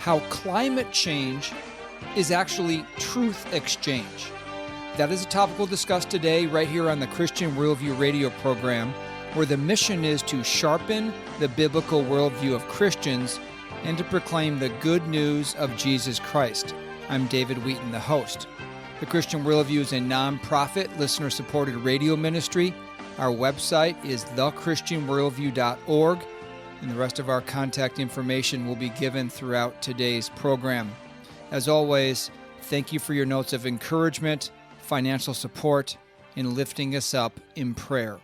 how climate change is actually truth exchange. That is a topic we'll discuss today right here on the Christian Worldview radio program, where the mission is to sharpen the biblical worldview of Christians and to proclaim the good news of Jesus Christ. I'm David Wheaton, the host. The Christian Worldview is a non-profit, listener-supported radio ministry. Our website is thechristianworldview.org, and the rest of our contact information will be given throughout today's program. As always, thank you for your notes of encouragement, financial support, and lifting us up in prayer.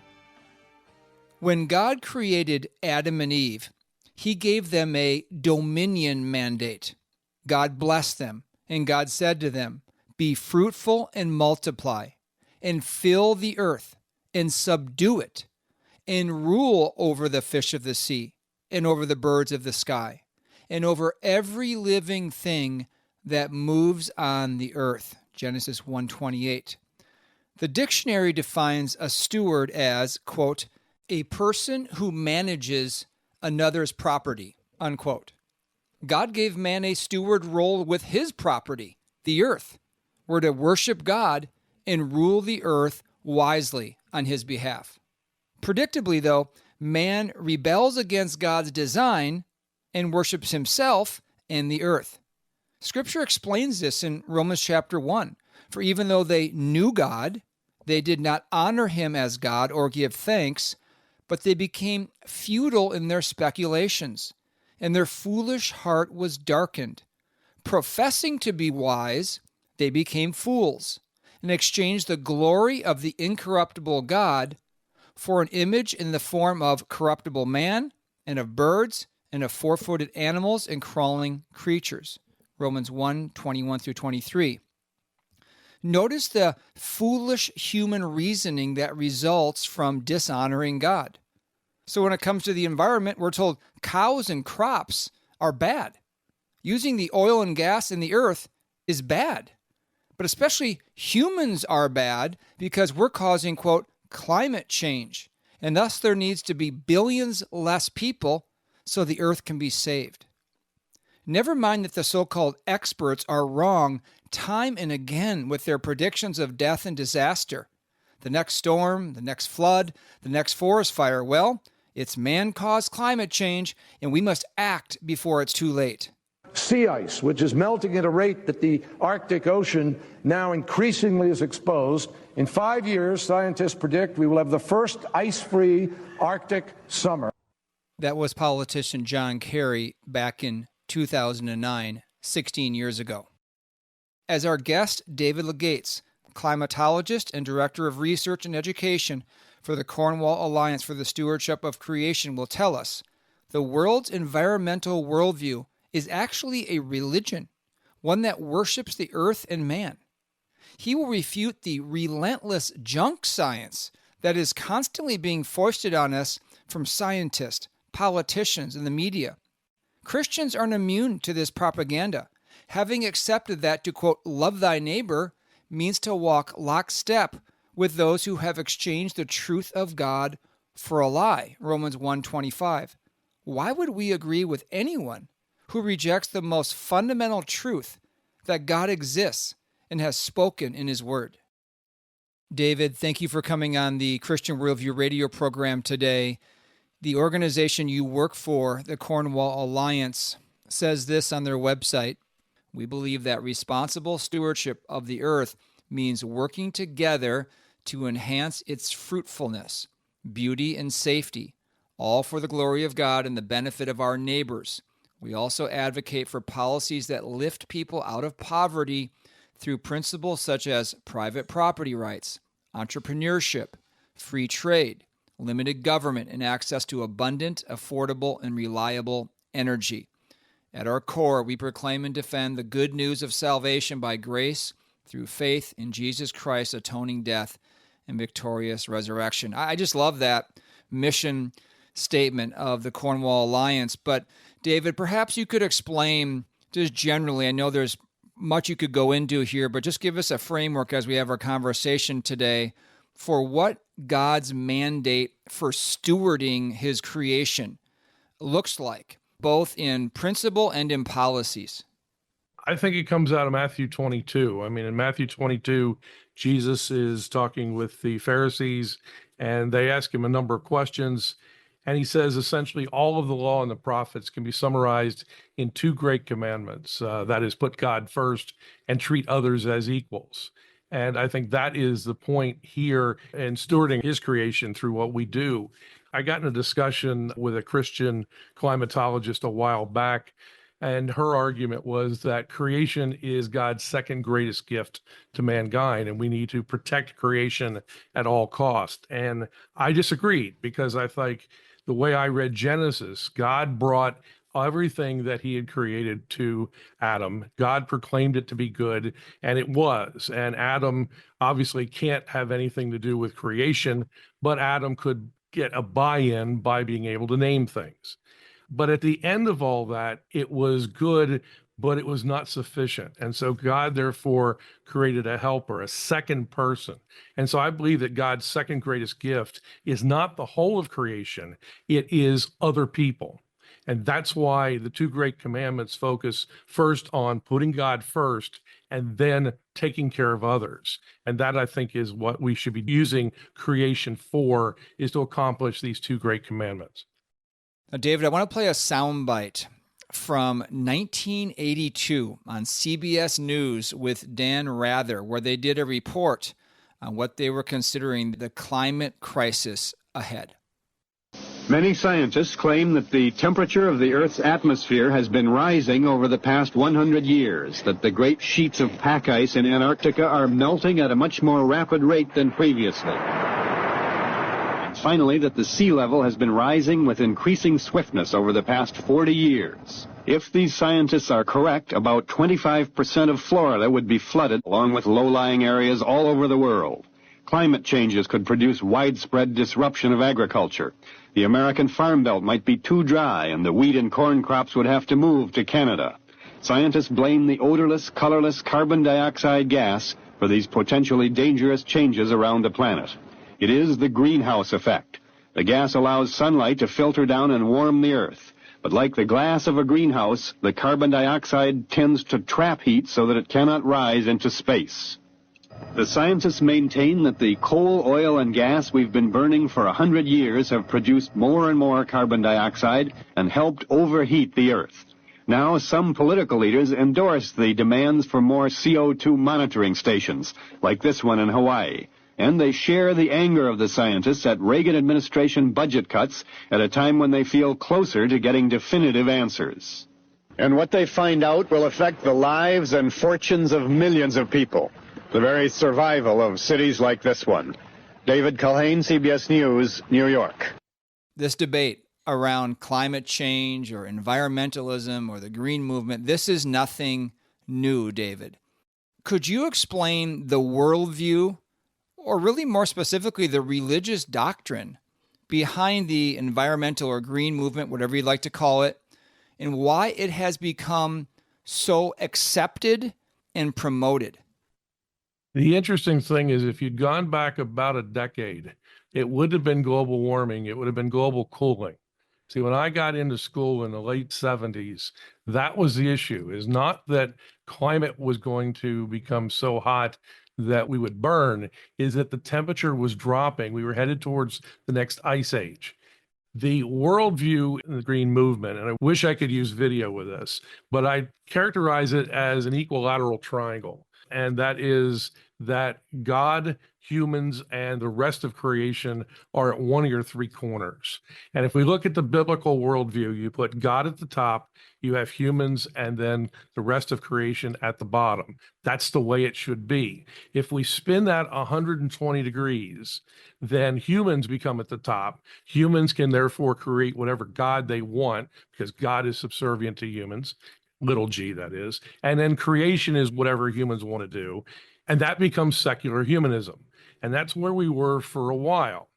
When God created Adam and Eve, He gave them a dominion mandate. God blessed them, and God said to them, "Be fruitful and multiply, and fill the earth, and subdue it, and rule over the fish of the sea, and over the birds of the sky, and over every living thing that moves on the earth." Genesis 1:28. The dictionary defines a steward as, quote, "a person who manages another's property," unquote. God gave man a steward role with his property, the earth. We're to worship God and rule the earth wisely on his behalf. Predictably, though, man rebels against God's design and worships himself and the earth. Scripture explains this in Romans chapter 1. For even though they knew God, they did not honor him as God or give thanks, but they became futile in their speculations, and their foolish heart was darkened. Professing to be wise, they became fools, and exchanged the glory of the incorruptible God for an image in the form of corruptible man, and of birds, and of four-footed animals, and crawling creatures. Romans 1:21-23. Notice the foolish human reasoning that results from dishonoring God. So when it comes to the environment, we're told cows and crops are bad. Using the oil and gas in the earth is bad. But especially humans are bad because we're causing, quote, climate change. And thus there needs to be billions less people so the earth can be saved. Never mind that the so-called experts are wrong time and again with their predictions of death and disaster. The next storm, the next flood, the next forest fire. Well, it's man-caused climate change, and we must act before it's too late. Sea ice, which is melting at a rate that the Arctic Ocean now increasingly is exposed. In 5 years, scientists predict we will have the first ice-free Arctic summer. That was politician John Kerry back in 2009, 16 years ago. As our guest, David Legates, climatologist and director of research and education for the Cornwall Alliance for the Stewardship of Creation, will tell us, the world's environmental worldview is actually a religion, one that worships the earth and man. He will refute the relentless junk science that is constantly being foisted on us from scientists, politicians, and the media. Christians aren't immune to this propaganda. Having accepted that to, quote, love thy neighbor means to walk lockstep with those who have exchanged the truth of God for a lie, Romans 1:25. Why would we agree with anyone who rejects the most fundamental truth that God exists and has spoken in his word? David, thank you for coming on the Christian Worldview radio program today. The organization you work for, the Cornwall Alliance, says this on their website: "We believe that responsible stewardship of the earth means working together to enhance its fruitfulness, beauty, and safety, all for the glory of God and the benefit of our neighbors. We also advocate for policies that lift people out of poverty through principles such as private property rights, entrepreneurship, free trade, limited government, and access to abundant, affordable, and reliable energy. At our core, we proclaim and defend the good news of salvation by grace through faith in Jesus Christ's atoning death and victorious resurrection." I just love that mission statement of the Cornwall Alliance. But David, perhaps you could explain just generally, I know there's much you could go into here, but just give us a framework as we have our conversation today for what God's mandate for stewarding his creation looks like, both in principle and in policies? I think it comes out of Matthew 22. I mean, in Matthew 22, Jesus is talking with the Pharisees, and they ask him a number of questions. And he says essentially all of the law and the prophets can be summarized in two great commandments. That is, put God first and treat others as equals. And I think that is the point here in stewarding his creation through what we do. I got in a discussion with a Christian climatologist a while back, and her argument was that creation is God's second greatest gift to mankind, and we need to protect creation at all cost. And I disagreed because I think the way I read Genesis, God brought everything that he had created to Adam. God proclaimed it to be good, and it was. And Adam obviously can't have anything to do with creation, but Adam could get a buy-in by being able to name things. But at the end of all that, it was good, but it was not sufficient. And so God, therefore, created a helper, a second person. And so I believe that God's second greatest gift is not the whole of creation, it is other people. And that's why the two great commandments focus first on putting God first and then taking care of others. And that, I think, is what we should be using creation for, is to accomplish these two great commandments. Now, David, I want to play a soundbite from 1982 on CBS News with Dan Rather, where they did a report on what they were considering the climate crisis ahead. Many scientists claim that the temperature of the Earth's atmosphere has been rising over the past 100 years, that the great sheets of pack ice in Antarctica are melting at a much more rapid rate than previously. And finally, that the sea level has been rising with increasing swiftness over the past 40 years. If these scientists are correct, about 25% of Florida would be flooded, along with low-lying areas all over the world. Climate changes could produce widespread disruption of agriculture. The American farm belt might be too dry, and the wheat and corn crops would have to move to Canada. Scientists blame the odorless, colorless carbon dioxide gas for these potentially dangerous changes around the planet. It is the greenhouse effect. The gas allows sunlight to filter down and warm the earth. But like the glass of a greenhouse, the carbon dioxide tends to trap heat so that it cannot rise into space. The scientists maintain that the coal, oil, and gas we've been burning for 100 years have produced more and more carbon dioxide and helped overheat the Earth. Now, some political leaders endorse the demands for more CO2 monitoring stations, like this one in Hawaii. And they share the anger of the scientists at Reagan administration budget cuts at a time when they feel closer to getting definitive answers. And what they find out will affect the lives and fortunes of millions of people. The very survival of cities like this one. David Culhane, CBS News, New York. This debate around climate change or environmentalism or the green movement, this is nothing new, David. Could you explain the worldview, or really more specifically, the religious doctrine behind the environmental or green movement, whatever you'd like to call it, and why it has become so accepted and promoted? The interesting thing is, if you'd gone back about a decade, it would have been global warming. It would have been global cooling. See, when I got into school in the late 70s, that was the issue, is not that climate was going to become so hot that we would burn, is that the temperature was dropping. We were headed towards the next ice age. The worldview in the green movement, and I wish I could use video with this, but I characterize it as an equilateral triangle. And that is that God, humans, and the rest of creation are at one of your three corners. And if we look at the biblical worldview, you put God at the top, you have humans, and then the rest of creation at the bottom. That's the way it should be. If we spin that 120 degrees, then humans become at the top. Humans can therefore create whatever God they want, because God is subservient to humans. Little g, that is. And then creation is whatever humans want to do. And that becomes secular humanism. And that's where we were for a while.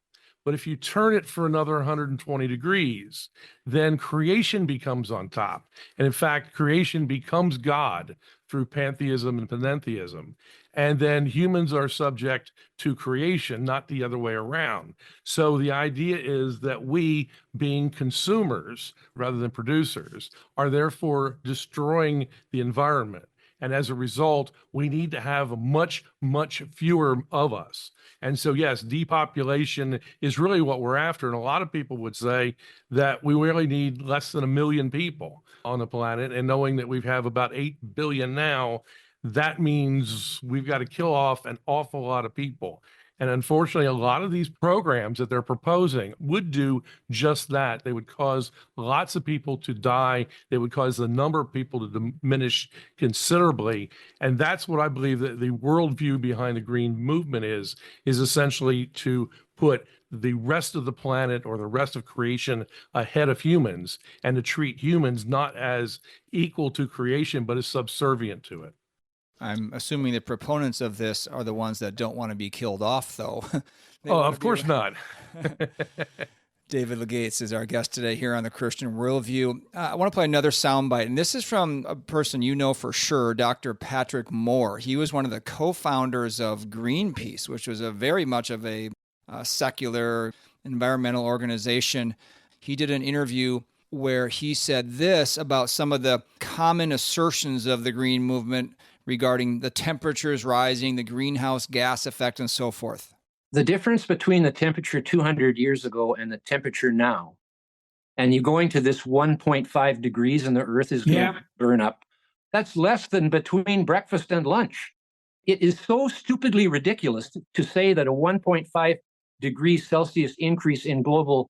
But if you turn it for another 120 degrees, then creation becomes on top. And in fact, creation becomes God. through pantheism and panentheism. And then humans are subject to creation, not the other way around. So the idea is that we, being consumers rather than producers, are therefore destroying the environment. And as a result, we need to have much, much fewer of us. And so, yes, depopulation is really what we're after. And a lot of people would say that we really need less than 1 million people on the planet. And knowing that we have about 8 billion now, that means we've got to kill off an awful lot of people. And unfortunately, a lot of these programs that they're proposing would do just that. They would cause lots of people to die. They would cause the number of people to diminish considerably. And that's what I believe that the worldview behind the green movement is essentially to put the rest of the planet or the rest of creation ahead of humans, and to treat humans not as equal to creation, but as subservient to it. I'm assuming the proponents of this are the ones that don't want to be killed off, though. Oh, of course not. David Legates is our guest today here on the Christian Worldview. I want to play another soundbite, and this is from a person you know for sure, Dr. Patrick Moore. He was one of the co-founders of Greenpeace, which was very much of a secular environmental organization. He did an interview where he said this about some of the common assertions of the green movement regarding the temperatures rising, the greenhouse gas effect, and so forth. The difference between the temperature 200 years ago and the temperature now, and you going to this 1.5 degrees and the earth is going to burn up, that's less than between breakfast and lunch. It is so stupidly ridiculous to say that a 1.5 degrees Celsius increase in global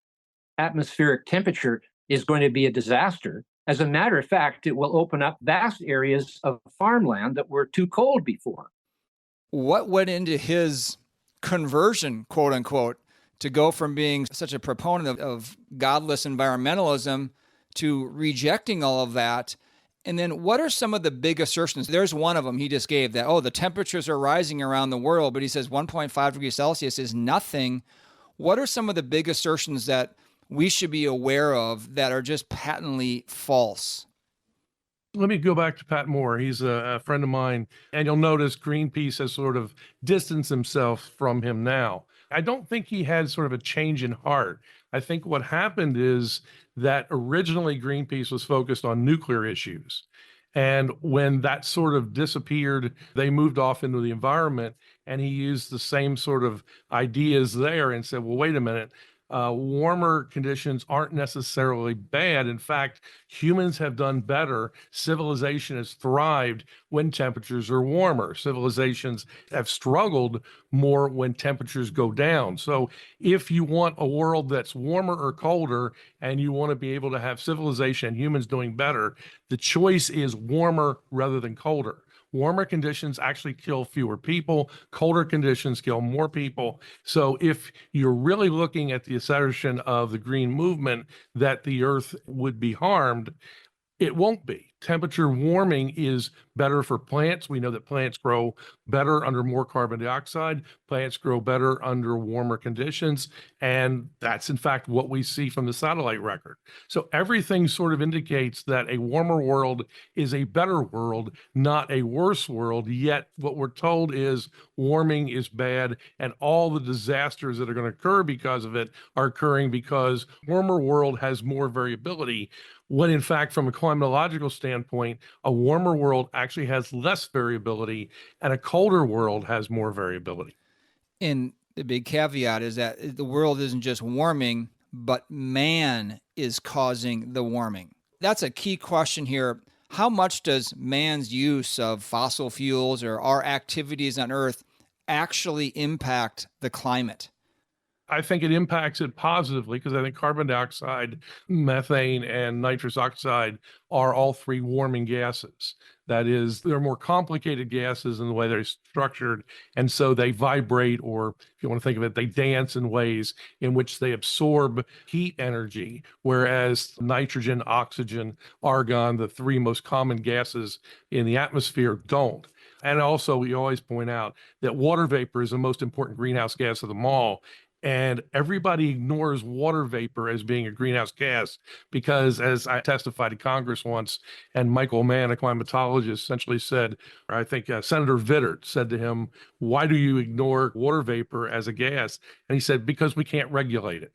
atmospheric temperature is going to be a disaster. As a matter of fact, it will open up vast areas of farmland that were too cold before. What went into his conversion, quote unquote, to go from being such a proponent of godless environmentalism to rejecting all of that? And then what are some of the big assertions? There's one of them he just gave that, the temperatures are rising around the world, but he says 1.5 degrees Celsius is nothing. What are some of the big assertions that we should be aware of that are just patently false? Let me go back to Pat Moore. He's a friend of mine, and you'll notice Greenpeace has sort of distanced himself from him now. I don't think he had sort of a change in heart. I think what happened is that originally Greenpeace was focused on nuclear issues. And when that sort of disappeared, they moved off into the environment, and he used the same sort of ideas there and said, well, wait a minute. Warmer conditions aren't necessarily bad. In fact, humans have done better. Civilization has thrived when temperatures are warmer. Civilizations have struggled more when temperatures go down. So if you want a world that's warmer or colder, and you want to be able to have civilization and humans doing better, the choice is warmer rather than colder. Warmer conditions actually kill fewer people. Colder conditions kill more people. So if you're really looking at the assertion of the green movement that the earth would be harmed, it won't be. Temperature warming is better for plants. We know that plants grow better under more carbon dioxide. Plants grow better under warmer conditions. And that's, in fact, what we see from the satellite record. So everything sort of indicates that a warmer world is a better world, not a worse world. Yet what we're told is warming is bad, and all the disasters that are going to occur because of it are occurring because warmer world has more variability. When in fact, from a climatological standpoint, a warmer world actually has less variability, and a colder world has more variability. And the big caveat is that the world isn't just warming, but man is causing the warming. That's a key question here. How much does man's use of fossil fuels or our activities on Earth actually impact the climate? I think it impacts it positively because I think carbon dioxide, methane, and nitrous oxide are all three warming gases. That is, they're more complicated gases in the way they're structured, and so they vibrate, or if you want to think of it, they dance in ways in which they absorb heat energy, whereas nitrogen, oxygen, argon, the three most common gases in the atmosphere, don't. And also, we always point out that water vapor is the most important greenhouse gas of them all. And everybody ignores water vapor as being a greenhouse gas because, as I testified to Congress once, and Michael Mann, a climatologist, essentially said, or I think Senator Vittert said to him, "Why do you ignore water vapor as a gas?" And he said, "Because we can't regulate it."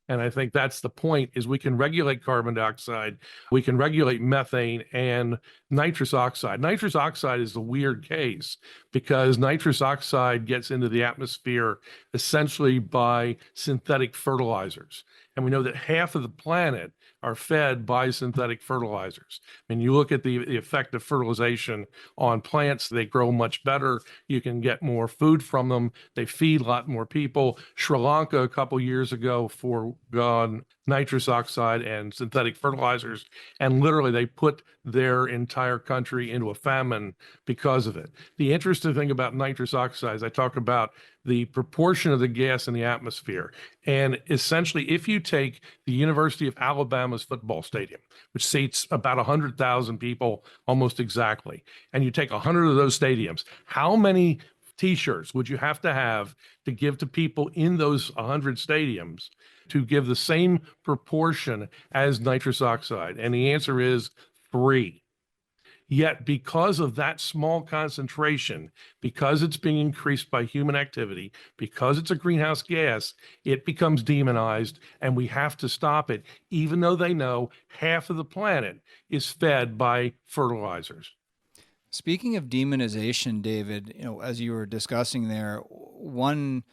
And I think that's the point, is we can regulate carbon dioxide, we can regulate methane and nitrous oxide. Nitrous oxide is the weird case because nitrous oxide gets into the atmosphere essentially by synthetic fertilizers. And we know that half of the planet are fed by synthetic fertilizers. I mean, you look at the effect of fertilization on plants, they grow much better. You can get more food from them. They feed a lot more people. Sri Lanka a couple years ago foregone nitrous oxide and synthetic fertilizers, and literally they put their entire country into a famine because of it. The interesting thing about nitrous oxides, I talk about the proportion of the gas in the atmosphere. And essentially, if you take the University of Alabama's football stadium, which seats about 100,000 people almost exactly, and you take 100 of those stadiums, how many T-shirts would you have to give to people in those 100 stadiums to give the same proportion as nitrous oxide? And the answer is 3. Yet because of that small concentration, because it's being increased by human activity, because it's a greenhouse gas, it becomes demonized, and we have to stop it, even though they know half of the planet is fed by fertilizers. Speaking of demonization, David, as you were discussing there, one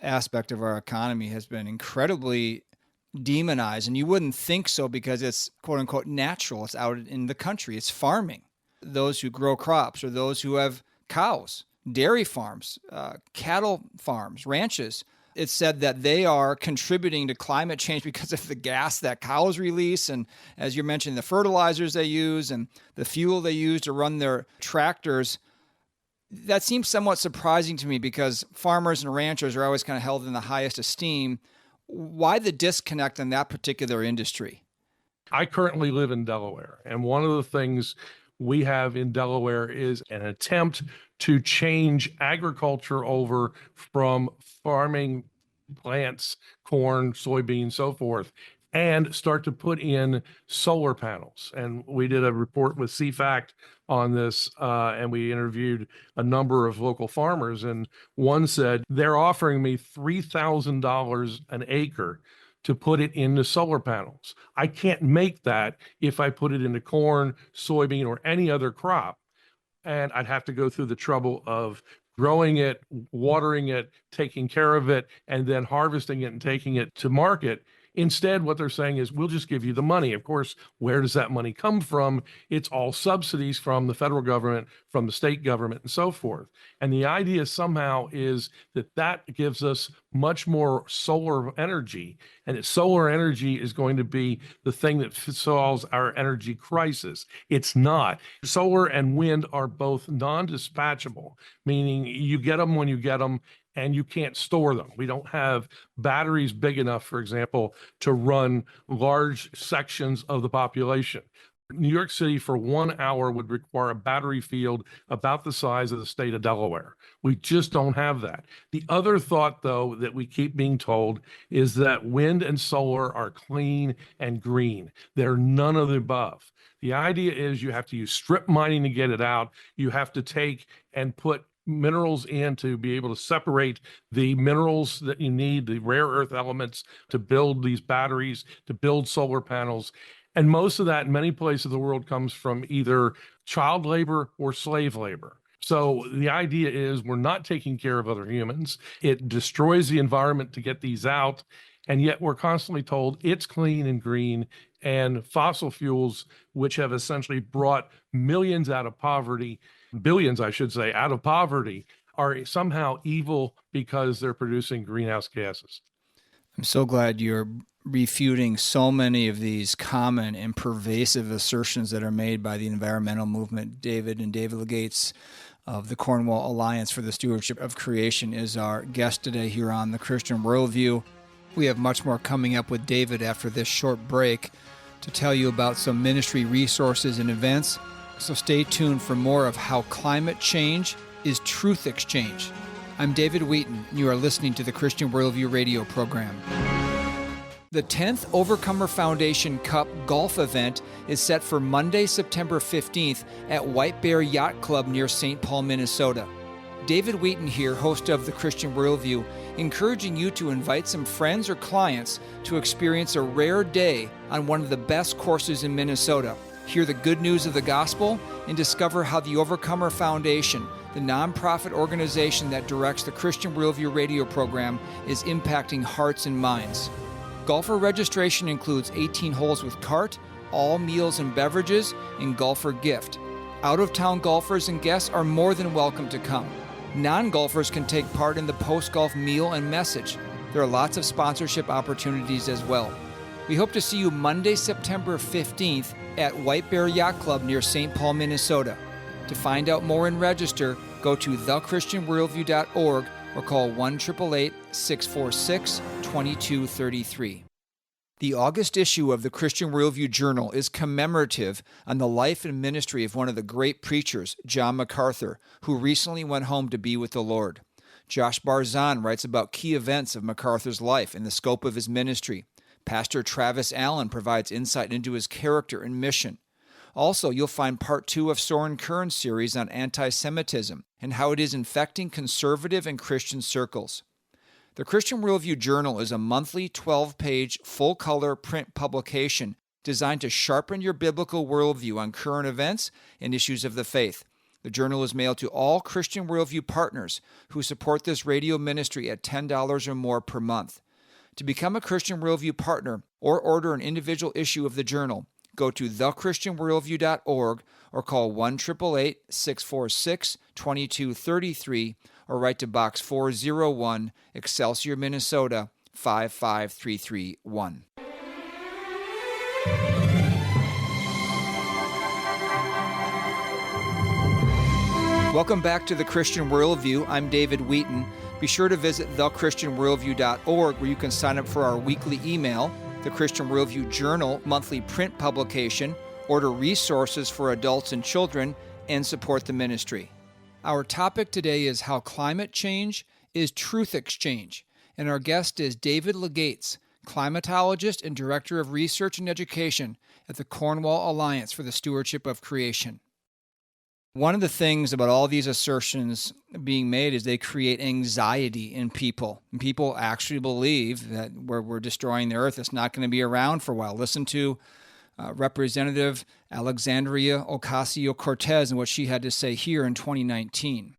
aspect of our economy has been incredibly demonized, and you wouldn't think so because it's quote unquote natural. It's out in the country. It's farming. Those who grow crops or those who have cows, dairy farms, cattle farms, ranches. It's said that they are contributing to climate change because of the gas that cows release. And as you mentioned, the fertilizers they use and the fuel they use to run their tractors. That seems somewhat surprising to me because farmers and ranchers are always kind of held in the highest esteem. Why the disconnect in that particular industry? I currently live in Delaware, and one of the things we have in Delaware is an attempt to change agriculture over from farming plants, corn, soybeans, so forth, and start to put in solar panels. And we did a report with CFACT on this, and we interviewed a number of local farmers, and one said, they're offering me $3,000 an acre to put it into solar panels. I can't make that if I put it into corn, soybean, or any other crop. And I'd have to go through the trouble of growing it, watering it, taking care of it, and then harvesting it and taking it to market. Instead, what they're saying is, we'll just give you the money. Of course, where does that money come from? It's all subsidies from the federal government, from the state government, and so forth. And the idea somehow is that that gives us much more solar energy, and that solar energy is going to be the thing that solves our energy crisis. It's not. Solar and wind are both non-dispatchable, meaning you get them when you get them, and you can't store them. We don't have batteries big enough, for example, to run large sections of the population. New York City for 1 hour would require a battery field about the size of the state of Delaware. We just don't have that. The other thought, though, that we keep being told is that wind and solar are clean and green. They're none of the above. The idea is you have to use strip mining to get it out. You have to take and put minerals in to be able to separate the minerals that you need, the rare earth elements, to build these batteries, to build solar panels. And most of that in many places of the world comes from either child labor or slave labor. So the idea is we're not taking care of other humans. It destroys the environment to get these out. And yet we're constantly told it's clean and green, and fossil fuels, which have essentially brought millions out of poverty, billions, I should say, out of poverty, are somehow evil because they're producing greenhouse gases. I'm so glad you're refuting so many of these common and pervasive assertions that are made by the environmental movement. David Legates of the Cornwall Alliance for the Stewardship of Creation is our guest today here on the Christian Worldview. We have much more coming up with David after this short break to tell you about some ministry resources and events. So stay tuned for more of how climate change is truth exchange. I'm David Wheaton, and you are listening to the Christian Worldview radio program. The 10th Overcomer Foundation Cup golf event is set for Monday, September 15th at White Bear Yacht Club near St. Paul, Minnesota. David Wheaton here, host of the Christian Worldview, encouraging you to invite some friends or clients to experience a rare day on one of the best courses in Minnesota. Hear the good news of the gospel and discover how the Overcomer Foundation, the nonprofit organization that directs the Christian Worldview radio program, is impacting hearts and minds. Golfer registration includes 18 holes with cart, all meals and beverages, and golfer gift. Out-of-town golfers and guests are more than welcome to come. Non-golfers can take part in the post-golf meal and message. There are lots of sponsorship opportunities as well. We hope to see you Monday, September 15th at White Bear Yacht Club near St. Paul, Minnesota. To find out more and register, go to thechristianworldview.org or call 1-888-646-2233. The August issue of the Christian Worldview Journal is commemorative on the life and ministry of one of the great preachers, John MacArthur, who recently went home to be with the Lord. Josh Barzan writes about key events of MacArthur's life and the scope of his ministry. Pastor Travis Allen provides insight into his character and mission. Also, you'll find part 2 of Soren Kern's series on anti-Semitism and how it is infecting conservative and Christian circles. The Christian Worldview Journal is a monthly 12-page, full-color print publication designed to sharpen your biblical worldview on current events and issues of the faith. The journal is mailed to all Christian Worldview partners who support this radio ministry at $10 or more per month. To become a Christian Worldview partner or order an individual issue of the journal, go to thechristianworldview.org or call 1-888-646-2233 or write to Box 401, Excelsior, Minnesota 55331. Welcome back to the Christian Worldview. I'm David Wheaton. Be sure to visit thechristianworldview.org where you can sign up for our weekly email, the Christian Worldview Journal monthly print publication, order resources for adults and children, and support the ministry. Our topic today is how climate change is truth exchange, and our guest is David Legates, climatologist and director of research and education at the Cornwall Alliance for the Stewardship of Creation. One of the things about all these assertions being made is they create anxiety in people. And people actually believe that we're destroying the earth. It's not going to be around for a while. Listen to Representative Alexandria Ocasio-Cortez and what she had to say here in 2019.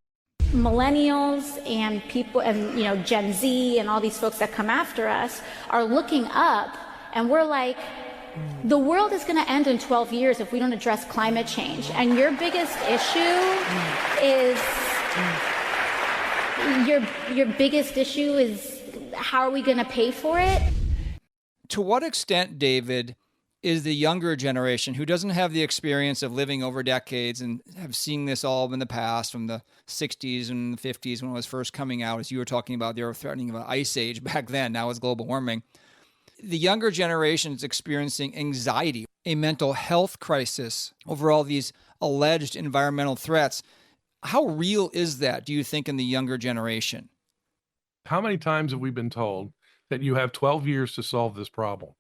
Millennials and people and Gen Z and all these folks that come after us are looking up, and we're like, the world is going to end in 12 years if we don't address climate change. And your biggest issue is your biggest issue is how are we going to pay for it? To what extent, David, is the younger generation who doesn't have the experience of living over decades and have seen this all in the past from the 60s and the 50s when it was first coming out, as you were talking about, they were threatening an ice age back then, now it's global warming. The younger generation is experiencing anxiety, a mental health crisis over all these alleged environmental threats. How real is that, do you think, in the younger generation? How many times have we been told that you have 12 years to solve this problem?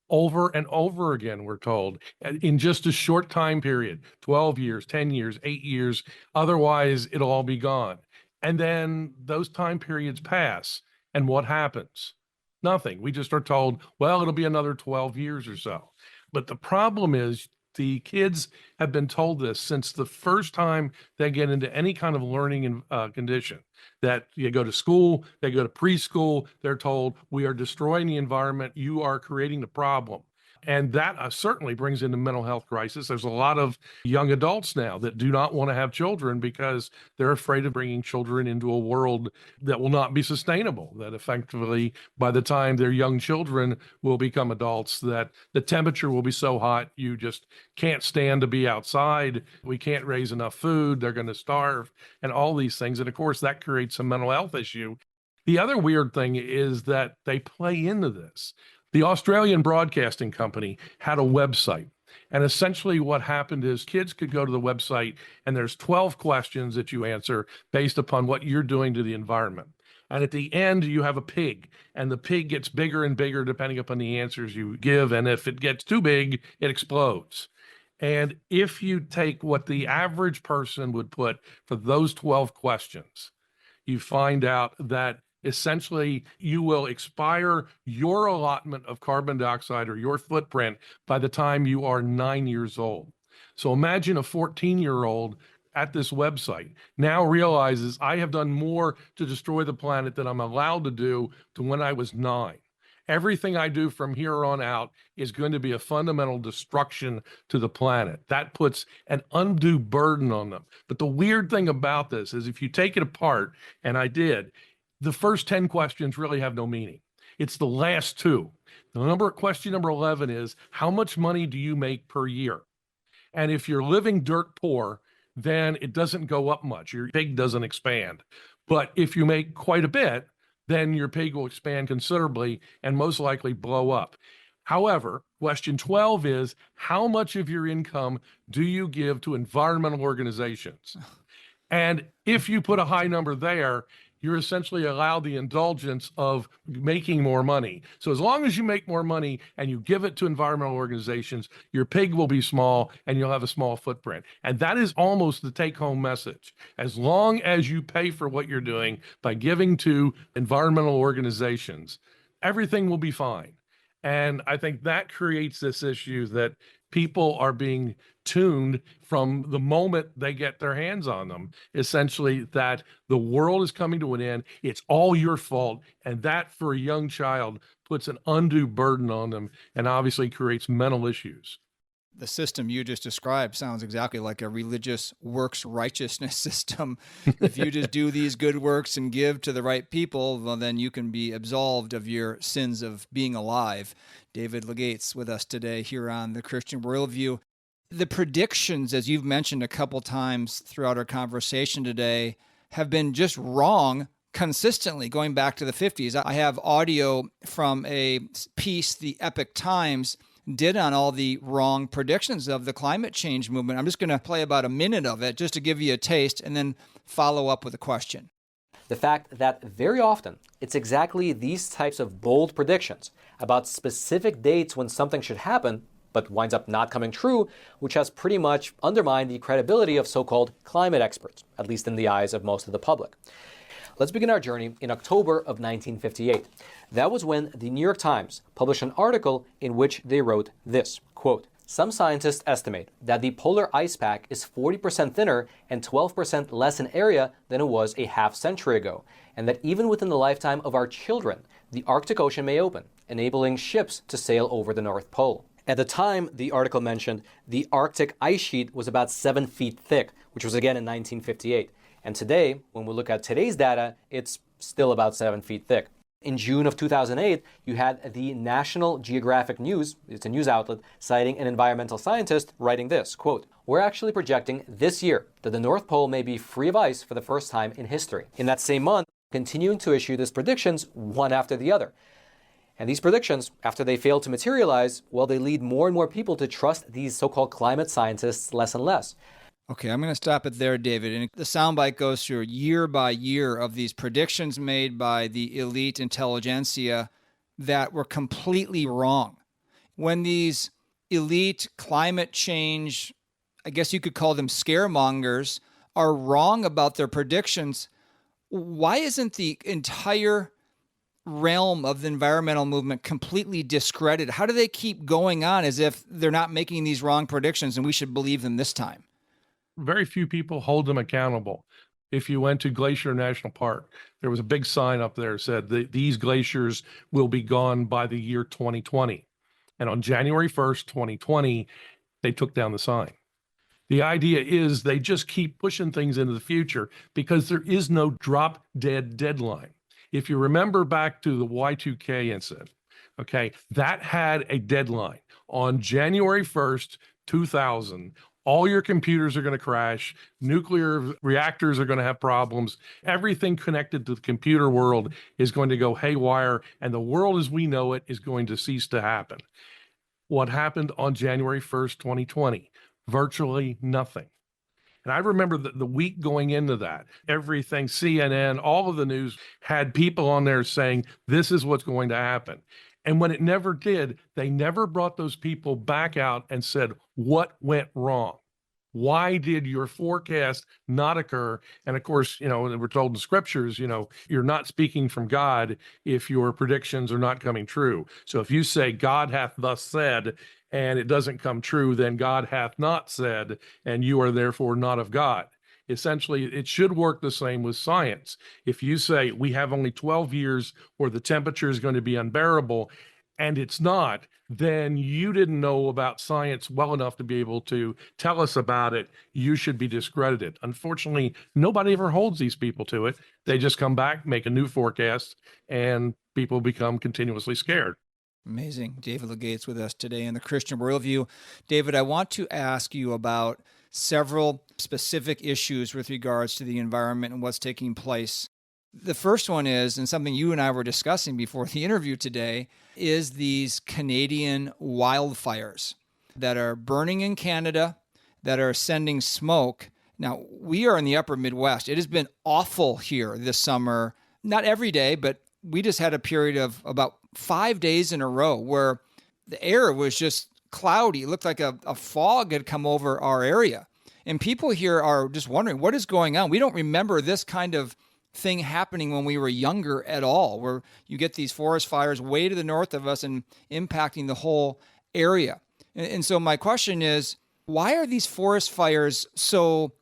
Over and over again, we're told, in just a short time period, 12 years, 10 years, 8 years, otherwise it'll all be gone. And then those time periods pass, and what happens? Nothing. We just are told, well, it'll be another 12 years or so. But the problem is the kids have been told this since the first time they get into any kind of learning condition, that you go to school, they go to preschool, they're told, we are destroying the environment, you are creating the problem. And that certainly brings in the mental health crisis. There's a lot of young adults now that do not want to have children because they're afraid of bringing children into a world that will not be sustainable, that effectively by the time their young children will become adults, that the temperature will be so hot you just can't stand to be outside. We can't raise enough food. They're going to starve and all these things. And of course, that creates a mental health issue. The other weird thing is that they play into this. The Australian Broadcasting Company had a website, And essentially what happened is kids could go to the website and there's 12 questions that you answer based upon what you're doing to the environment. And at the end, you have a pig, and the pig gets bigger and bigger depending upon the answers you give. And if it gets too big, it explodes. And if you take what the average person would put for those 12 questions, you find out that essentially you will expire your allotment of carbon dioxide or your footprint by the time you are 9 years old. So imagine a 14-year-old at this website now realizes I have done more to destroy the planet than I'm allowed to do to when I was 9. Everything I do from here on out is going to be a fundamental destruction to the planet. That puts an undue burden on them. But the weird thing about this is if you take it apart, and I did, the first 10 questions really have no meaning. It's the last two. Question number 11 is, how much money do you make per year? And if you're living dirt poor, then it doesn't go up much. Your pig doesn't expand. But if you make quite a bit, then your pig will expand considerably and most likely blow up. However, question 12 is, how much of your income do you give to environmental organizations? And if you put a high number there, you're essentially allowed the indulgence of making more money. So as long as you make more money and you give it to environmental organizations, your pig will be small and you'll have a small footprint. And that is almost the take-home message. As long as you pay for what you're doing by giving to environmental organizations, everything will be fine. And I think that creates this issue that people are being tuned from the moment they get their hands on them, essentially that the world is coming to an end. It's all your fault. And that for a young child puts an undue burden on them and obviously creates mental issues. The system you just described sounds exactly like a religious works righteousness system. If you just do these good works and give to the right people, well, then you can be absolved of your sins of being alive. David Legate's with us today here on The Christian Worldview. The predictions, as you've mentioned a couple times throughout our conversation today, have been just wrong consistently going back to the 50s. I have audio from a piece the Epoch Times did on all the wrong predictions of the climate change movement. I'm just going to play about a minute of it just to give you a taste and then follow up with a question. The fact that very often it's exactly these types of bold predictions about specific dates when something should happen but winds up not coming true, which has pretty much undermined the credibility of so-called climate experts, at least in the eyes of most of the public. Let's begin our journey in October of 1958. That was when the New York Times published an article in which they wrote this, quote, "Some scientists estimate that the polar ice pack is 40% thinner and 12% less in area than it was a half century ago, and that even within the lifetime of our children, the Arctic Ocean may open, enabling ships to sail over the North Pole." At the time, the article mentioned the Arctic ice sheet was about 7 feet thick, which was again in 1958. And today, when we look at today's data, it's still about 7 feet thick. In June of 2008, you had the National Geographic News, it's a news outlet, citing an environmental scientist writing this, quote, "We're actually projecting this year that the North Pole may be free of ice for the first time in history." In that same month, continuing to issue these predictions one after the other. And these predictions, after they fail to materialize, well, they lead more and more people to trust these so-called climate scientists less and less. Okay, I'm going to stop it there, David. And the soundbite goes through year by year of these predictions made by the elite intelligentsia that were completely wrong. When these elite climate change, I guess you could call them scaremongers, are wrong about their predictions, why isn't the entire realm of the environmental movement completely discredited? How do they keep going on as if they're not making these wrong predictions and we should believe them this time? Very few people hold them accountable. If you went to Glacier National Park, there was a big sign up there that said that these glaciers will be gone by the year 2020. And on January 1st, 2020, they took down the sign. The idea is they just keep pushing things into the future because there is no drop dead deadline. If you remember back to the Y2K incident, okay, that had a deadline. On January 1st, 2000, all your computers are going to crash. Nuclear reactors are going to have problems. Everything connected to the computer world is going to go haywire, and the world as we know it is going to cease to happen. What happened on January 1st, 2020? Virtually nothing. And I remember the week going into that, everything, CNN, all of the news had people on there saying, this is what's going to happen. And when it never did, they never brought those people back out and said, what went wrong? Why did your forecast not occur? And of course, we're told in scriptures, you're not speaking from God if your predictions are not coming true. So if you say God hath thus said, and it doesn't come true, then God hath not said, and you are therefore not of God. Essentially, it should work the same with science. If you say we have only 12 years or the temperature is going to be unbearable, and it's not, then you didn't know about science well enough to be able to tell us about it. You should be discredited. Unfortunately, nobody ever holds these people to it. They just come back, make a new forecast, and people become continuously scared. Amazing. David Legate's with us today in the Christian Worldview. David, I want to ask you about several specific issues with regards to the environment and what's taking place. The first one is, and something you and I were discussing before the interview today, is these Canadian wildfires that are burning in Canada, that are sending smoke. Now, we are in the upper Midwest. It has been awful here this summer. Not every day, but we just had a period of about 5 days in a row where the air was just cloudy. It looked like a fog had come over our area. And people here are just wondering, what is going on? We don't remember this kind of thing happening when we were younger at all, where you get these forest fires way to the north of us and impacting the whole area. And so my question is, why are these forest fires so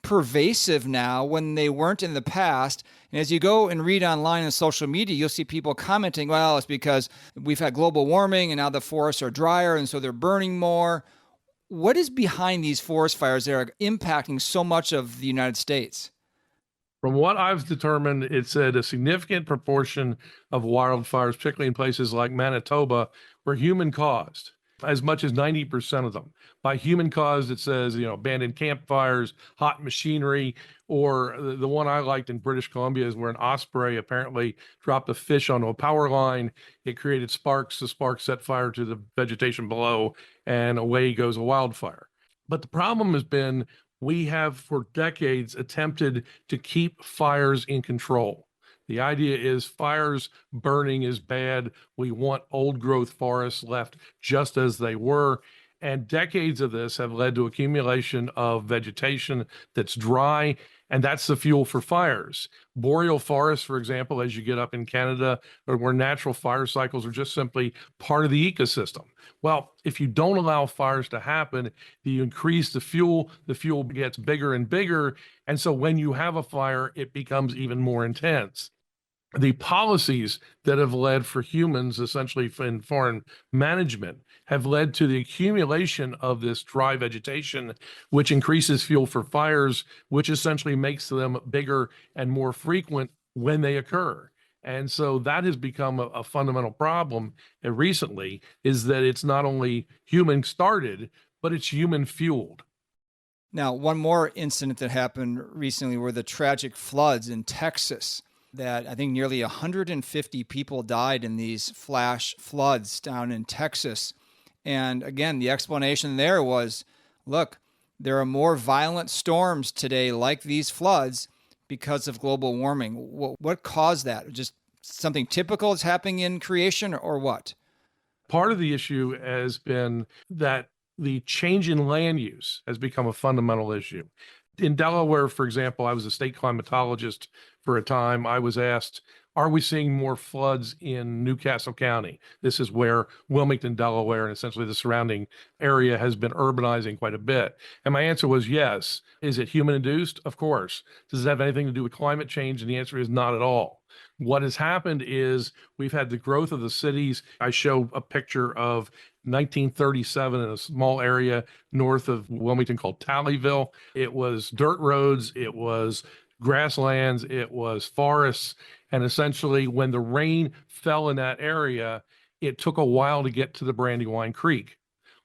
pervasive now when they weren't in the past? And as you go and read online and social media, you'll see people commenting, well, it's because we've had global warming and now the forests are drier and so they're burning more. What is behind these forest fires that are impacting so much of the United States? From what I've determined, it's at a significant proportion of wildfires, particularly in places like Manitoba, were human caused. As much as 90% of them. By human caused, it says, abandoned campfires, hot machinery, or the one I liked in British Columbia is where an osprey apparently dropped a fish onto a power line. It created sparks. The sparks set fire to the vegetation below, and away goes a wildfire. But the problem has been we have for decades attempted to keep fires in control. The idea is fires burning is bad. We want old growth forests left just as they were. And decades of this have led to accumulation of vegetation that's dry, and that's the fuel for fires. Boreal forests, for example, as you get up in Canada, or where natural fire cycles are just simply part of the ecosystem. Well, if you don't allow fires to happen, you increase the fuel gets bigger and bigger. And so when you have a fire, it becomes even more intense. The policies that have led for humans, essentially in foreign management, have led to the accumulation of this dry vegetation, which increases fuel for fires, which essentially makes them bigger and more frequent when they occur. And so that has become a fundamental problem recently, is that it's not only human started, but it's human fueled. Now, one more incident that happened recently were the tragic floods in Texas. That I think nearly 150 people died in these flash floods down in Texas. And again, the explanation there was, look, there are more violent storms today like these floods because of global warming. What caused that? Just something typical is happening in creation, or what? Part of the issue has been that the change in land use has become a fundamental issue. In Delaware, for example, I was a state climatologist for a time. I was asked, are we seeing more floods in Newcastle County? This is where Wilmington, Delaware, and essentially the surrounding area has been urbanizing quite a bit. And my answer was yes. Is it human induced? Of course. Does it have anything to do with climate change? And the answer is not at all. What has happened is we've had the growth of the cities. I show a picture of 1937 in a small area north of Wilmington called Tallyville. It was dirt roads, it was grasslands, it was forests. And essentially, when the rain fell in that area, it took a while to get to the Brandywine Creek.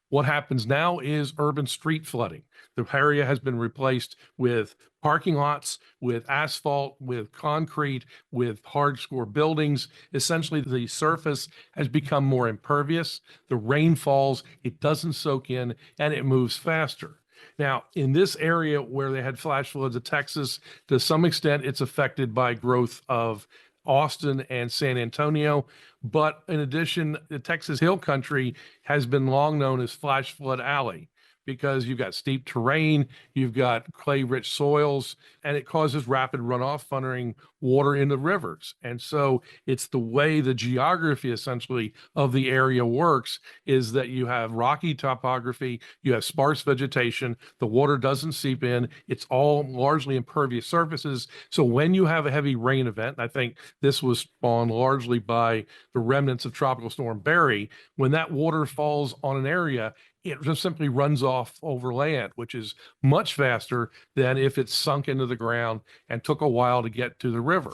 What happens now is urban street flooding. The area has been replaced with parking lots, with asphalt, with concrete, with hard-core buildings. Essentially, the surface has become more impervious. The rain falls, it doesn't soak in, and it moves faster. Now, in this area where they had flash floods of Texas, to some extent, it's affected by growth of Austin and San Antonio. But in addition, the Texas Hill Country has been long known as Flash Flood Alley because you've got steep terrain, you've got clay-rich soils, and it causes rapid runoff, funneling water into rivers. And so it's the way the geography essentially of the area works is that you have rocky topography, you have sparse vegetation, the water doesn't seep in, it's all largely impervious surfaces. So when you have a heavy rain event, and I think this was spawned largely by the remnants of Tropical Storm Barry, when that water falls on an area, it just simply runs off over land, which is much faster than if it's sunk into the ground and took a while to get to the river.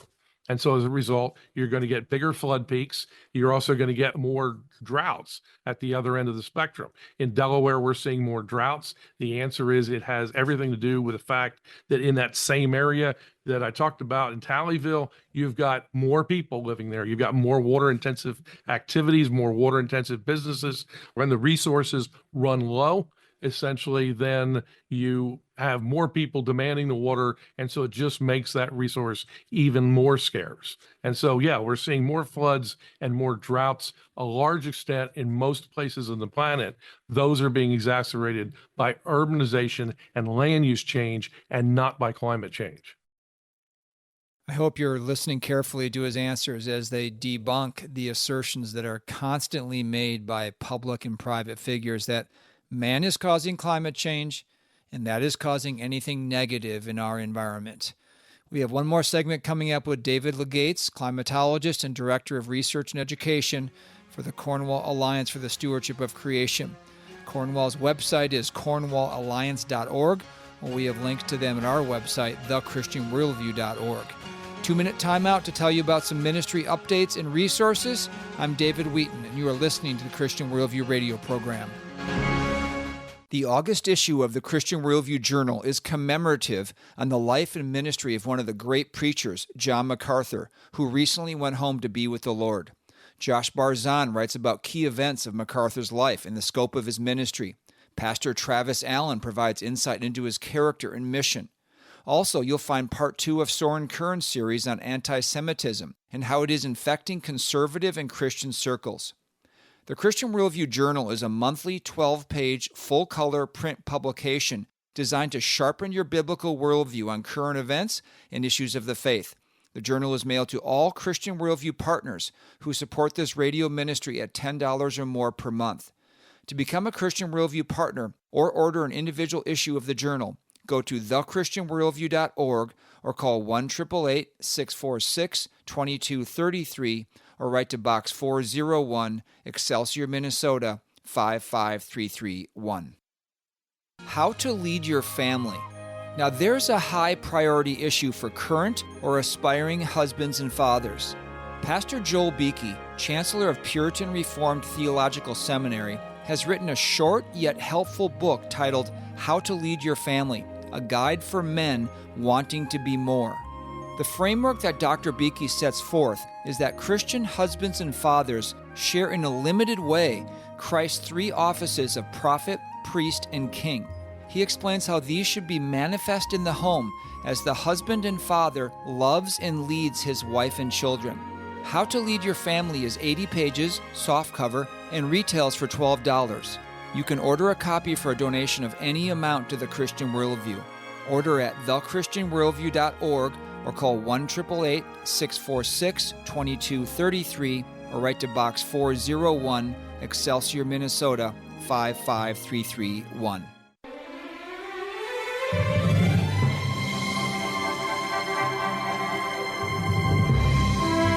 And so as a result, you're going to get bigger flood peaks. You're also going to get more droughts at the other end of the spectrum. In Delaware, we're seeing more droughts. The answer is it has everything to do with the fact that in that same area that I talked about in Tallyville, you've got more people living there. You've got more water-intensive activities, more water-intensive businesses. When the resources run low, essentially, then you have more people demanding the water, and so it just makes that resource even more scarce. And so, yeah, we're seeing more floods and more droughts, a large extent in most places on the planet. Those are being exacerbated by urbanization and land use change and not by climate change. I hope you're listening carefully to his answers as they debunk the assertions that are constantly made by public and private figures that man is causing climate change, and that is causing anything negative in our environment. We have one more segment coming up with David Legates, climatologist and director of research and education for the Cornwall Alliance for the Stewardship of Creation. Cornwall's website is cornwallalliance.org, or we have links to them at our website, thechristianworldview.org. 2-minute timeout to tell you about some ministry updates and resources. I'm David Wheaton, and you are listening to the Christian Worldview radio program. The August issue of the Christian Worldview Journal is commemorative on the life and ministry of one of the great preachers, John MacArthur, who recently went home to be with the Lord. Josh Barzan writes about key events of MacArthur's life and the scope of his ministry. Pastor Travis Allen provides insight into his character and mission. Also, you'll find part 2 of Soren Kern's series on anti-Semitism and how it is infecting conservative and Christian circles. The Christian Worldview Journal is a monthly 12-page, full-color print publication designed to sharpen your biblical worldview on current events and issues of the faith. The journal is mailed to all Christian Worldview partners who support this radio ministry at $10 or more per month. To become a Christian Worldview partner or order an individual issue of the journal, go to thechristianworldview.org or call 1-888-646-2233 or write to Box 401, Excelsior, Minnesota, 55331. How to lead your family. Now, there's a high priority issue for current or aspiring husbands and fathers. Pastor Joel Beakey, Chancellor of Puritan Reformed Theological Seminary, has written a short yet helpful book titled How to Lead Your Family, a guide for men wanting to be more. The framework that Dr. Beakey sets forth is that Christian husbands and fathers share in a limited way Christ's 3 offices of prophet, priest, and king. He explains how these should be manifest in the home as the husband and father loves and leads his wife and children. How to Lead Your Family is 80 pages, softcover, and retails for $12. You can order a copy for a donation of any amount to the Christian Worldview. Order at thechristianworldview.org or call 1-888-646-2233 or write to Box 401, Excelsior, Minnesota, 55331.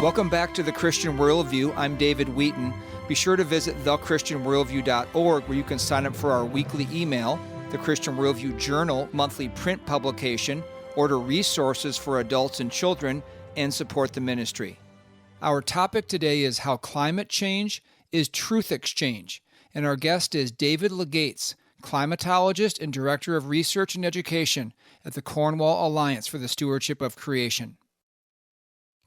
Welcome back to the Christian Worldview. I'm David Wheaton. Be sure to visit thechristianworldview.org where you can sign up for our weekly email, the Christian Worldview Journal monthly print publication, order resources for adults and children, and support the ministry. Our topic today is how climate change is truth exchange, and our guest is David Legates, climatologist and director of research and education at the Cornwall Alliance for the Stewardship of Creation.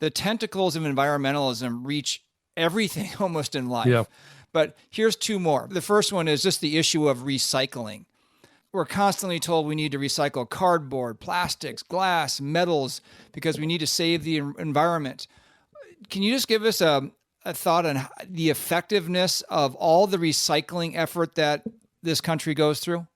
The tentacles of environmentalism reach everything almost in life. Yeah. But here's two more. The first one is just the issue of recycling. We're constantly told we need to recycle cardboard, plastics, glass, metals, because we need to save the environment. Can you just give us a thought on the effectiveness of all the recycling effort that this country goes through?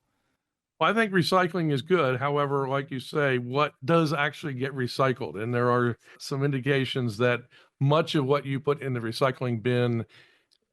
Well, I think recycling is good. However, like you say, what does actually get recycled? And there are some indications that much of what you put in the recycling bin,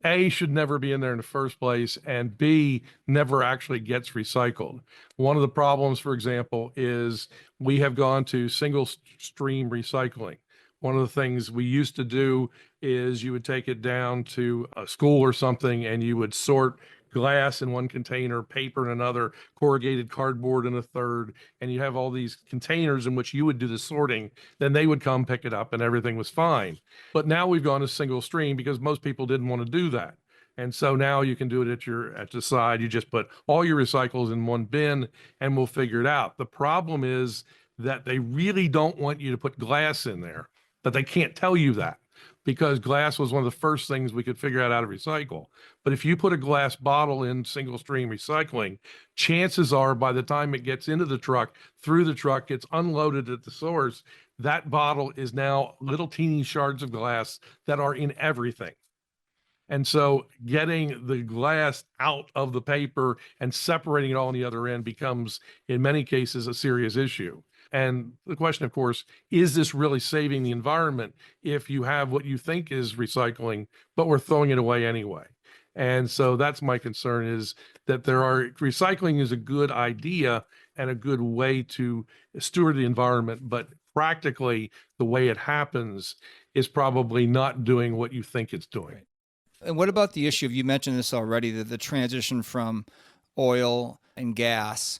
A, should never be in there in the first place, and B, never actually gets recycled. One of the problems, for example, is we have gone to single stream recycling. One of the things we used to do is you would take it down to a school or something and you would sort glass in one container, paper in another, corrugated cardboard in a third, and you have all these containers in which you would do the sorting. Then they would come pick it up and everything was fine. But now we've gone to single stream because most people didn't want to do that. And so now you can do it at the side. You just put all your recyclables in one bin and we'll figure it out. The problem is that they really don't want you to put glass in there, but they can't tell you that, because glass was one of the first things we could figure out how to recycle. But if you put a glass bottle in single stream recycling, chances are by the time it gets into the truck, through the truck, gets unloaded at the source, that bottle is now little teeny shards of glass that are in everything. And so getting the glass out of the paper and separating it all on the other end becomes, in many cases, a serious issue. And the question, of course, is this really saving the environment if you have what you think is recycling, but we're throwing it away anyway? And so that's my concern, is that recycling is a good idea and a good way to steward the environment, but practically the way it happens is probably not doing what you think it's doing. And what about the issue of, you mentioned this already, that the transition from oil and gas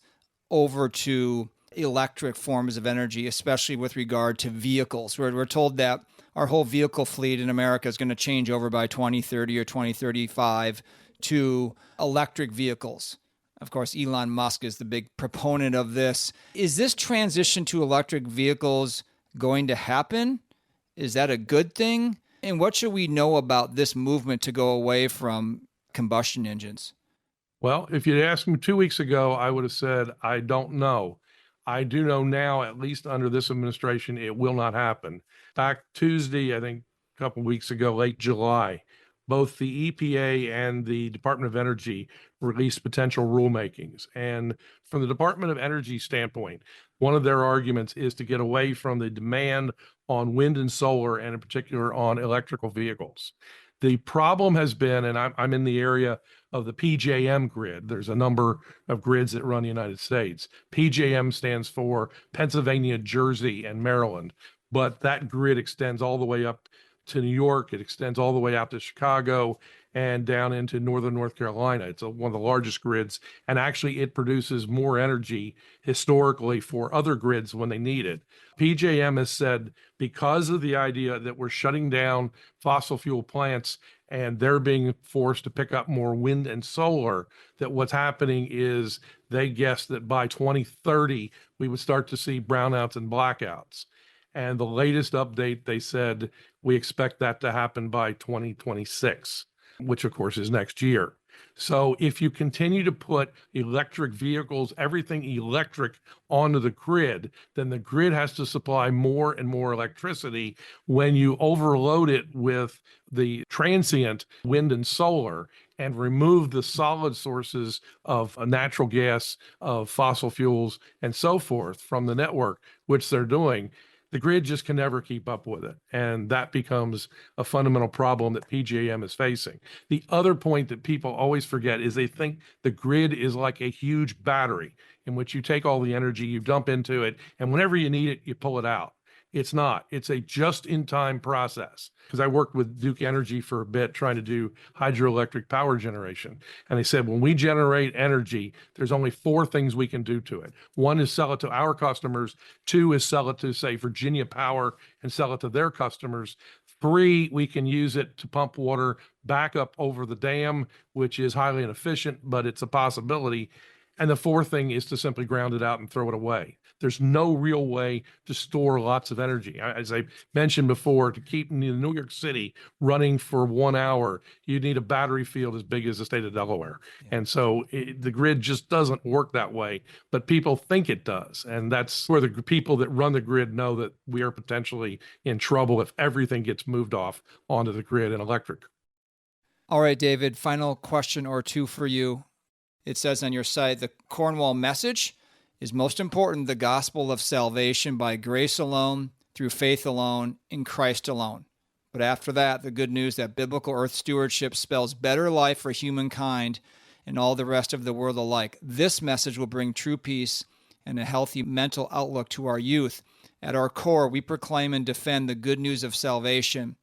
over to electric forms of energy, especially with regard to vehicles. We're told that our whole vehicle fleet in America is going to change over by 2030 or 2035 to electric vehicles. Of course, Elon Musk is the big proponent of this. Is this transition to electric vehicles going to happen? Is that a good thing? And what should we know about this movement to go away from combustion engines? Well, if you'd asked me 2 weeks ago, I would have said, I don't know. I do know now, at least under this administration, it will not happen. Back Tuesday, I think a couple of weeks ago, late July, both the EPA and the Department of Energy released potential rulemakings. And from the Department of Energy standpoint, one of their arguments is to get away from the demand on wind and solar, and in particular on electrical vehicles. The problem has been, and I'm in the area of the PJM grid. There's a number of grids that run the United States. PJM stands for Pennsylvania, Jersey, and Maryland, but that grid extends all the way up to New York. It extends all the way out to Chicago and down into northern North Carolina. It's one of the largest grids, and actually it produces more energy historically for other grids when they need it. PJM has said, because of the idea that we're shutting down fossil fuel plants and they're being forced to pick up more wind and solar, that what's happening is they guess that by 2030, we would start to see brownouts and blackouts. And the latest update, they said, we expect that to happen by 2026, which of course is next year. So if you continue to put electric vehicles, everything electric onto the grid, then the grid has to supply more and more electricity. When you overload it with the transient wind and solar and remove the solid sources of natural gas, of fossil fuels, and so forth from the network, which they're doing, the grid just can never keep up with it. And that becomes a fundamental problem that PJM is facing. The other point that people always forget is they think the grid is like a huge battery in which you take all the energy, you dump into it, and whenever you need it, you pull it out. It's not. It's a just-in-time process. Because I worked with Duke Energy for a bit trying to do hydroelectric power generation. And they said, when we generate energy, there's only 4 things we can do to it. 1 is sell it to our customers. 2 is sell it to, say, Virginia Power and sell it to their customers. 3, we can use it to pump water back up over the dam, which is highly inefficient, but it's a possibility. And the fourth thing is to simply ground it out and throw it away. There's no real way to store lots of energy. As I mentioned before, to keep New York City running for 1 hour, you need a battery field as big as the state of Delaware. And so the grid just doesn't work that way, but people think it does. And that's where the people that run the grid know that we are potentially in trouble if everything gets moved off onto the grid and electric. All right, David, final question or two for you. It says on your site, the Cornwall message is most important, the gospel of salvation by grace alone, through faith alone, in Christ alone. But after that, the good news that biblical earth stewardship spells better life for humankind and all the rest of the world alike. This message will bring true peace and a healthy mental outlook to our youth. At our core, we proclaim and defend the good news of salvation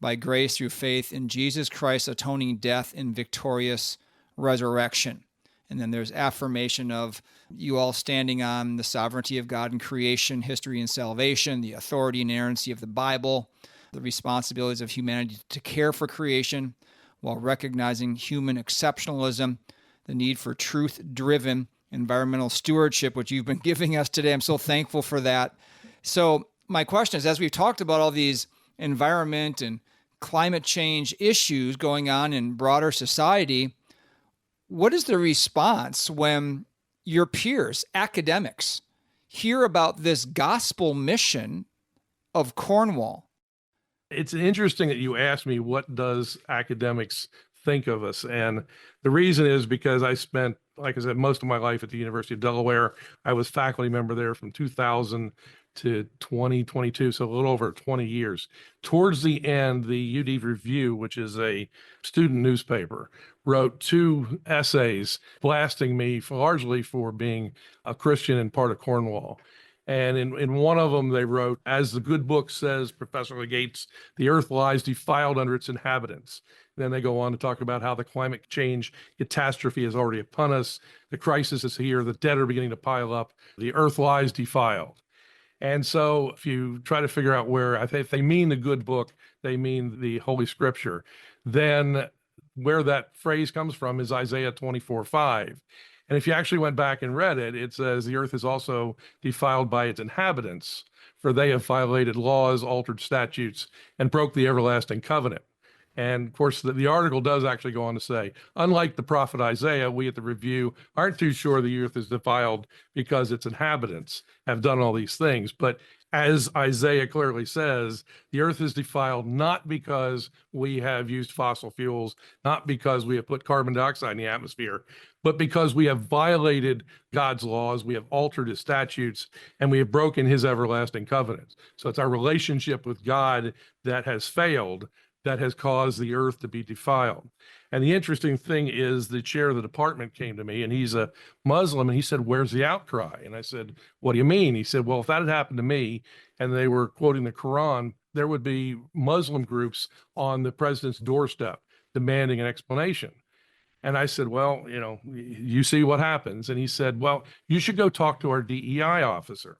by grace through faith in Jesus Christ's atoning death and victorious resurrection. And then there's affirmation of you all standing on the sovereignty of God in creation, history, and salvation, the authority and inerrancy of the Bible, the responsibilities of humanity to care for creation while recognizing human exceptionalism, the need for truth-driven environmental stewardship, which you've been giving us today. I'm so thankful for that. So my question is, as we've talked about all these environment and climate change issues going on in broader society, what is the response when your peers, academics, hear about this gospel mission of Cornwall? It's interesting that you asked me, what does academics think of us? And the reason is because I spent, like I said, most of my life at the University of Delaware. I was faculty member there from 2000 to 2022, so a little over 20 years. Towards the end, the UD Review, which is a student newspaper, wrote 2 essays blasting me largely for being a Christian and part of Cornwall. And in one of them, they wrote, as the good book says, Professor Gates, the earth lies defiled under its inhabitants. Then they go on to talk about how the climate change catastrophe is already upon us. The crisis is here. The dead are beginning to pile up. The earth lies defiled. And so if you try to figure out where, if they mean the good book, they mean the Holy Scripture, then where that phrase comes from is Isaiah 24:5. And if you actually went back and read it, it says the earth is also defiled by its inhabitants, for they have violated laws, altered statutes, and broke the everlasting covenant. And of course, the article does actually go on to say, unlike the prophet Isaiah, we at the Review aren't too sure the earth is defiled because its inhabitants have done all these things. But as Isaiah clearly says, the earth is defiled not because we have used fossil fuels, not because we have put carbon dioxide in the atmosphere, but because we have violated God's laws, we have altered his statutes, and we have broken his everlasting covenants. So it's our relationship with God that has failed, that has caused the earth to be defiled. And the interesting thing is the chair of the department came to me, and he's a Muslim, and he said, where's the outcry? And I said, what do you mean? He said, well, if that had happened to me and they were quoting the Quran, there would be Muslim groups on the president's doorstep demanding an explanation. And I said, well, you see what happens. And he said, well, you should go talk to our DEI officer.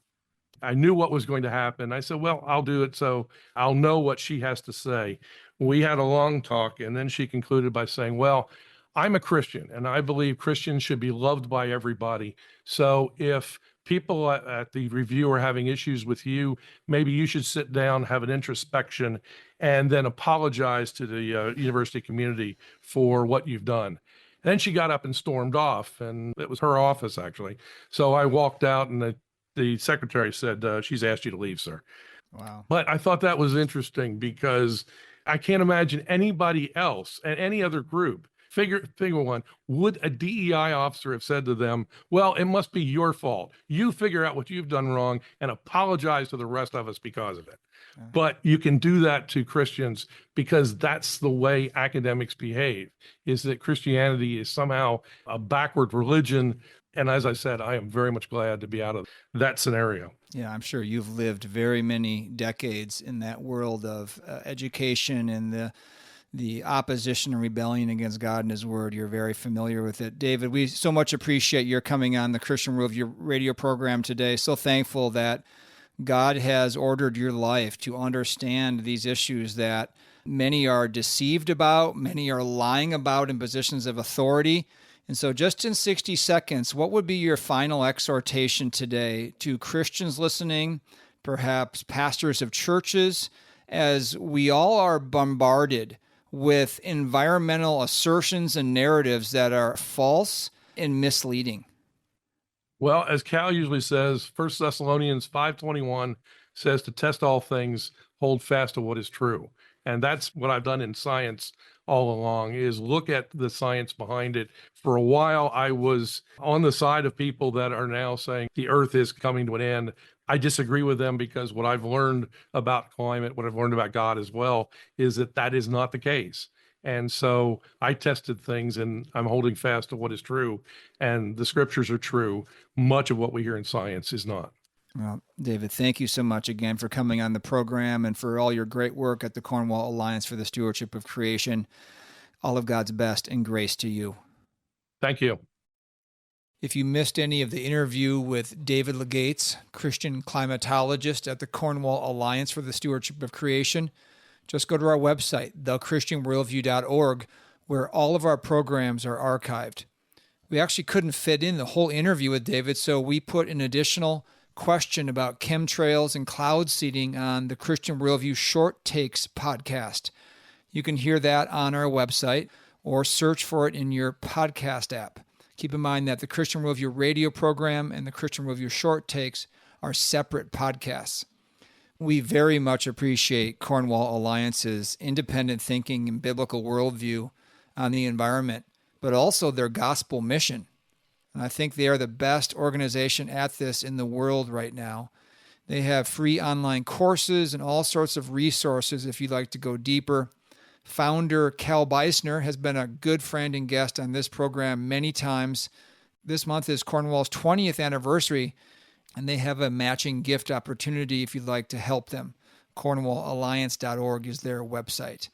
I knew what was going to happen. I said, well, I'll do it so I'll know what she has to say. We had a long talk, and then she concluded by saying, well, I'm a Christian, and I believe Christians should be loved by everybody. So if people at the Review are having issues with you, maybe you should sit down, have an introspection, and then apologize to the university community for what you've done. And then she got up and stormed off, and it was her office, actually. So I walked out, and the secretary said, she's asked you to leave, sir. Wow. But I thought that was interesting because I can't imagine anybody else and any other group. Figure one, would a DEI officer have said to them, well, it must be your fault. You figure out what you've done wrong and apologize to the rest of us because of it. But you can do that to Christians because that's the way academics behave, is that Christianity is somehow a backward religion. And as I said, I am very much glad to be out of that scenario. Yeah, I'm sure you've lived very many decades in that world of education and the opposition and rebellion against God and his word. You're very familiar with it. David, we so much appreciate your coming on the Christian Worldview radio program today. So thankful that God has ordered your life to understand these issues that many are deceived about, many are lying about in positions of authority. And so just in 60 seconds, what would be your final exhortation today to Christians listening, perhaps pastors of churches, as we all are bombarded with environmental assertions and narratives that are false and misleading? Well, as Cal usually says, 1 Thessalonians 5:21 says to test all things, hold fast to what is true. And that's what I've done in science all along, is look at the science behind it. For a while, I was on the side of people that are now saying the earth is coming to an end. I disagree with them because what I've learned about climate, what I've learned about God as well, is that that is not the case. And so I tested things, and I'm holding fast to what is true. And the scriptures are true. Much of what we hear in science is not. Well, David, thank you so much again for coming on the program and for all your great work at the Cornwall Alliance for the Stewardship of Creation. All of God's best and grace to you. Thank you. If you missed any of the interview with David Legates, Christian climatologist at the Cornwall Alliance for the Stewardship of Creation, just go to our website, thechristianworldview.org, where all of our programs are archived. We actually couldn't fit in the whole interview with David, so we put an additional question about chemtrails and cloud seeding on the Christian Worldview Short Takes podcast. You can hear that on our website or search for it in your podcast app. Keep in mind that the Christian Worldview radio program and the Christian Worldview Short Takes are separate podcasts. We very much appreciate Cornwall Alliance's independent thinking and biblical worldview on the environment, but also their gospel mission. And I think they are the best organization at this in the world right now. They have free online courses and all sorts of resources if you'd like to go deeper. Founder Cal Beisner has been a good friend and guest on this program many times. This month is Cornwall's 20th anniversary, and they have a matching gift opportunity if you'd like to help them. CornwallAlliance.org is their website.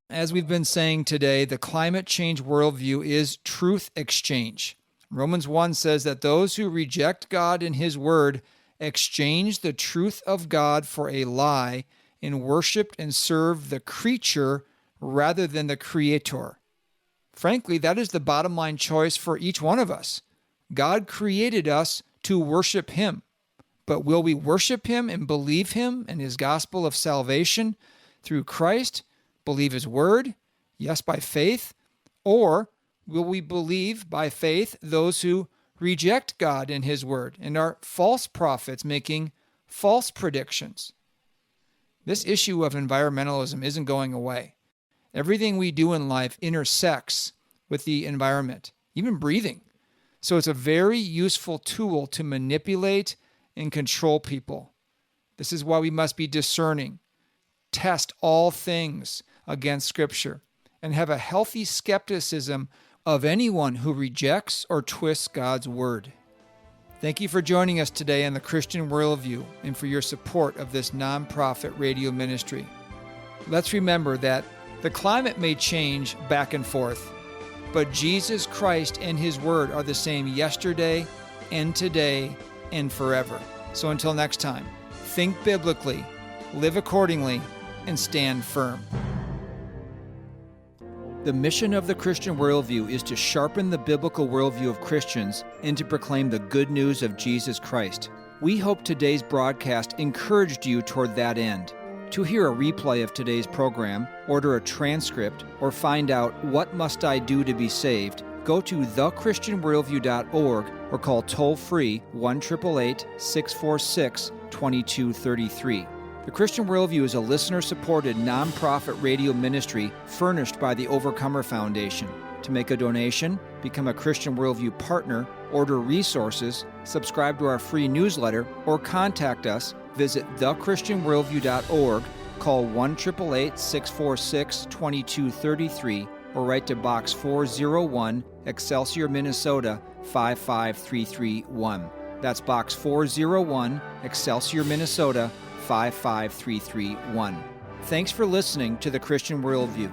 As we've been saying today, the climate change worldview is truth exchange. Romans 1 says that those who reject God and His Word exchange the truth of God for a lie and worship and serve the creature rather than the Creator. Frankly, that is the bottom line choice for each one of us. God created us to worship Him. But will we worship Him and believe Him and His gospel of salvation through Christ, believe His Word, yes, by faith, or will we believe by faith those who reject God and His Word and are false prophets making false predictions? This issue of environmentalism isn't going away. Everything we do in life intersects with the environment, even breathing. So it's a very useful tool to manipulate and control people. This is why we must be discerning, test all things against Scripture, and have a healthy skepticism of anyone who rejects or twists God's Word. Thank you for joining us today on the Christian Worldview and for your support of this nonprofit radio ministry. Let's remember that the climate may change back and forth, but Jesus Christ and His Word are the same yesterday and today and forever. So until next time, think biblically, live accordingly, and stand firm. The mission of the Christian Worldview is to sharpen the biblical worldview of Christians and to proclaim the good news of Jesus Christ. We hope today's broadcast encouraged you toward that end. To hear a replay of today's program, order a transcript, or find out what must I do to be saved, go to thechristianworldview.org or call toll-free 1-888-646-2233. The Christian Worldview is a listener-supported nonprofit radio ministry furnished by the Overcomer Foundation. To make a donation, become a Christian Worldview partner, order resources, subscribe to our free newsletter, or contact us, visit thechristianworldview.org, call 1-888-646-2233, or write to Box 401, Excelsior, Minnesota 55331. That's Box 401, Excelsior, Minnesota 55331. Thanks for listening to the Christian Worldview.